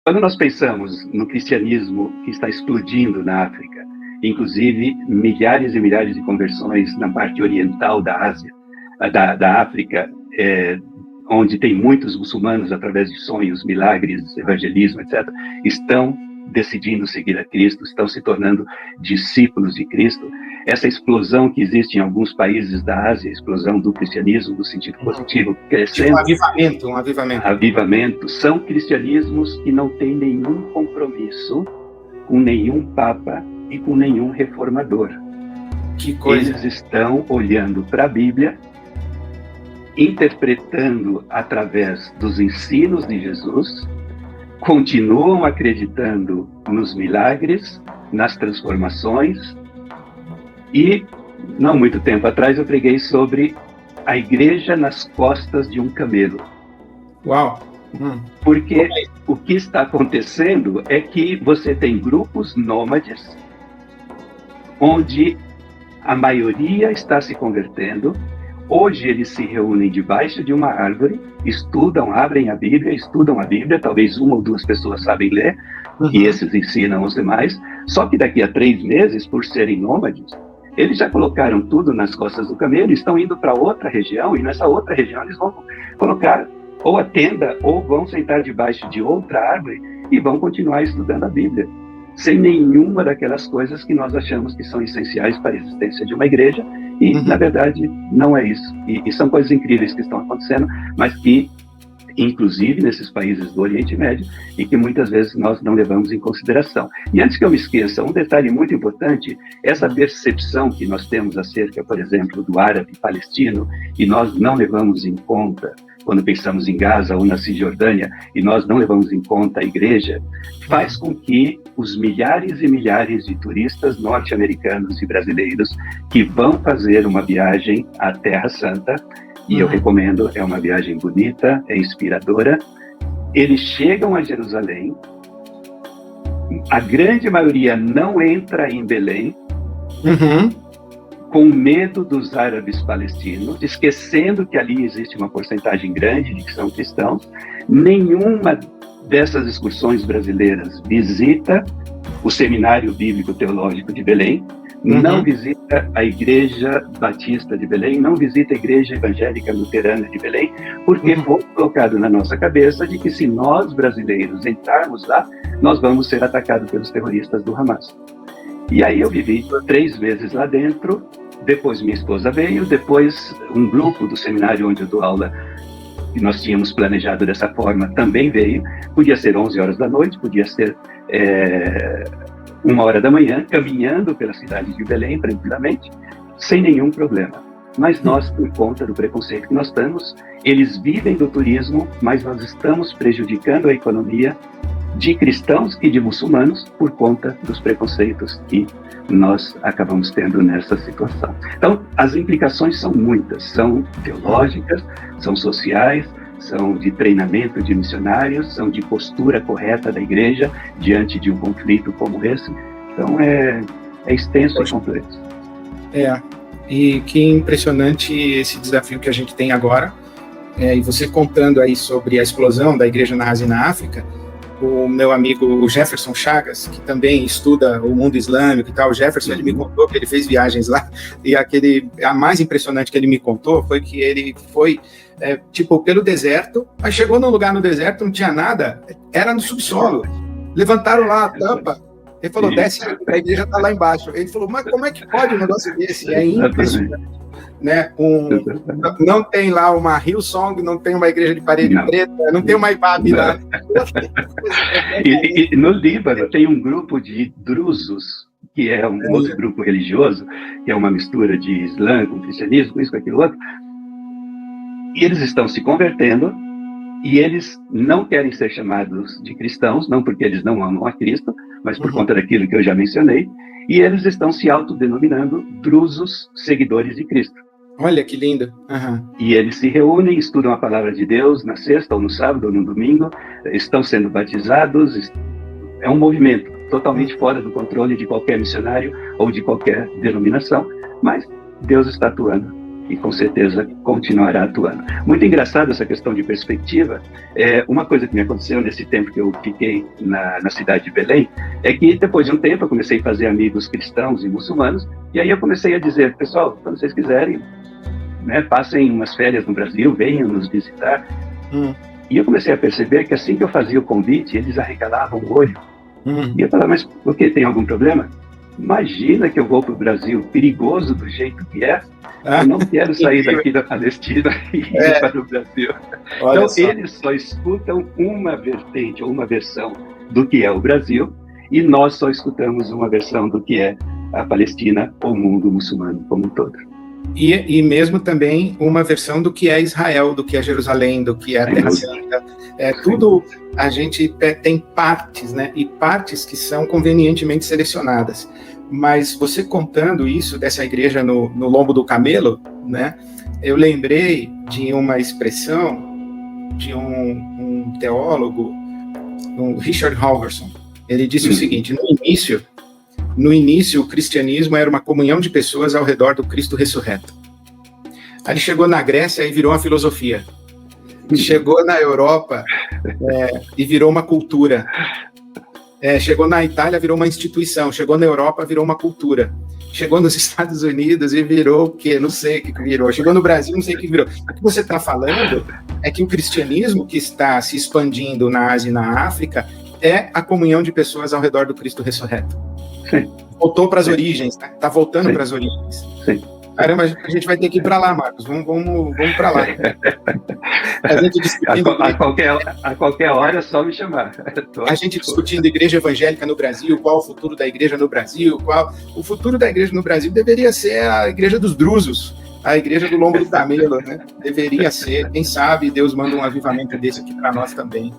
Quando nós pensamos no cristianismo que está explodindo na África, inclusive milhares e milhares de conversões na parte oriental da Ásia, da África, onde tem muitos muçulmanos através de sonhos, milagres, evangelismo, etc., estão decidindo seguir a Cristo, estão se tornando discípulos de Cristo. Essa explosão que existe em alguns países da Ásia, a explosão do cristianismo no sentido positivo, crescendo. Tipo um avivamento. São cristianismos que não têm nenhum compromisso com nenhum papa e com nenhum reformador. Que coisa. Eles estão olhando para a Bíblia, interpretando através dos ensinos de Jesus, continuam acreditando nos milagres, nas transformações. E, não muito tempo atrás, eu preguei sobre a igreja nas costas de um camelo. Uau! Porque o que está acontecendo é que você tem grupos nômades, onde a maioria está se convertendo. Hoje eles se reúnem debaixo de uma árvore, estudam, abrem a Bíblia, talvez uma ou duas pessoas sabem ler, e esses ensinam os demais. Só que daqui a 3 meses, por serem nômades, eles já colocaram tudo nas costas do camelo, estão indo para outra região, e nessa outra região eles vão colocar ou a tenda, ou vão sentar debaixo de outra árvore e vão continuar estudando a Bíblia, sem nenhuma daquelas coisas que nós achamos que são essenciais para a existência de uma igreja, e na verdade não é isso. E são coisas incríveis que estão acontecendo, mas que, inclusive nesses países do Oriente Médio, e que muitas vezes nós não levamos em consideração. E antes que eu me esqueça, um detalhe muito importante, essa percepção que nós temos acerca, por exemplo, do árabe palestino, e nós não levamos em conta quando pensamos em Gaza ou na Cisjordânia, e nós não levamos em conta a igreja, faz com que os milhares e milhares de turistas norte-americanos e brasileiros que vão fazer uma viagem à Terra Santa, e eu recomendo, é uma viagem bonita, é inspiradora, eles chegam a Jerusalém, a grande maioria não entra em Belém, com medo dos árabes palestinos, esquecendo que ali existe uma porcentagem grande de que são cristãos. Nenhuma dessas excursões brasileiras visita o Seminário Bíblico Teológico de Belém, não visita a Igreja Batista de Belém, não visita a Igreja Evangélica Luterana de Belém, porque foi colocado na nossa cabeça de que se nós brasileiros entrarmos lá, nós vamos ser atacados pelos terroristas do Hamas. E aí eu vivi 3 meses lá dentro, depois minha esposa veio, depois um grupo do seminário onde eu dou aula, que nós tínhamos planejado dessa forma, também veio. Podia ser 11 horas da noite, podia ser 1 hora da manhã, caminhando pela cidade de Belém, tranquilamente, sem nenhum problema. Mas nós, por conta do preconceito que nós temos, eles vivem do turismo, mas nós estamos prejudicando a economia de cristãos e de muçulmanos por conta dos preconceitos que nós acabamos tendo nessa situação. Então, as implicações são muitas, são teológicas, são sociais, são de treinamento de missionários, são de postura correta da igreja diante de um conflito como esse. Então, é extenso e complexo. E que impressionante esse desafio que a gente tem agora. E você contando aí sobre a explosão da igreja na Ásia e na África, o meu amigo Jefferson Chagas, que também estuda o mundo islâmico e tal, o Jefferson, ele me contou que ele fez viagens lá, e a mais impressionante que ele me contou foi que ele foi, pelo deserto, mas chegou num lugar no deserto, não tinha nada, era no subsolo, levantaram lá a tampa, ele falou, desce, a igreja está lá embaixo. Ele falou, mas como é que pode um negócio desse? É impressionante. Né? Não tem lá uma Hillsong, não tem uma igreja de parede preta, não tem uma Ibabe lá. E no Líbano tem um grupo de drusos, que é um outro grupo religioso, que é uma mistura de Islã com cristianismo, com isso, com aquilo outro. E eles estão se convertendo, e eles não querem ser chamados de cristãos, não porque eles não amam a Cristo, mas por conta daquilo que eu já mencionei, e eles estão se autodenominando drusos seguidores de Cristo. Olha que lindo. E eles se reúnem, estudam a palavra de Deus na sexta, ou no sábado, ou no domingo, estão sendo batizados. É um movimento totalmente fora do controle de qualquer missionário ou de qualquer denominação, mas Deus está atuando. e com certeza continuará atuando. Muito engraçado essa questão de perspectiva. Uma coisa que me aconteceu nesse tempo que eu fiquei na cidade de Belém é que depois de um tempo eu comecei a fazer amigos cristãos e muçulmanos, e aí eu comecei a dizer, pessoal, quando vocês quiserem, né, passem umas férias no Brasil, venham nos visitar. E eu comecei a perceber que assim que eu fazia o convite, eles arregalavam o olho. E eu falava, mas por que? Tem algum problema? Imagina que eu vou para o Brasil, perigoso do jeito que é, eu não quero sair daqui da Palestina e ir para o Brasil. Então, eles só escutam uma vertente ou uma versão do que é o Brasil, e nós só escutamos uma versão do que é a Palestina ou o mundo muçulmano como um todo. E mesmo também uma versão do que é Israel, do que é Jerusalém, do que é a Terra Santa. Tudo a gente tem partes, né? E partes que são convenientemente selecionadas. Mas você contando isso dessa igreja no lombo do camelo, né? Eu lembrei de uma expressão de um teólogo, o Richard Halverson. Ele disse o seguinte: no início, o cristianismo era uma comunhão de pessoas ao redor do Cristo ressurreto. Aí ele chegou na Grécia e virou uma filosofia. Chegou na Europa e virou uma cultura. Chegou na Itália, virou uma instituição. Chegou na Europa, virou uma cultura. Chegou nos Estados Unidos e virou o quê? Não sei o que virou. Chegou no Brasil, não sei o que virou. O que você está falando é que o cristianismo que está se expandindo na Ásia e na África é a comunhão de pessoas ao redor do Cristo ressurreto. Sim. Voltou para as origens, né? Está voltando para as origens. Sim. Caramba, a gente vai ter que ir para lá, Marcos. Vamos para lá. A gente discutindo a qualquer hora é só me chamar. A gente discutindo igreja evangélica no Brasil, qual o futuro da igreja no Brasil, o futuro da igreja no Brasil deveria ser a igreja dos drusos, a igreja do lombo do camelo, né? Deveria ser. Quem sabe Deus manda um avivamento desse aqui para nós também.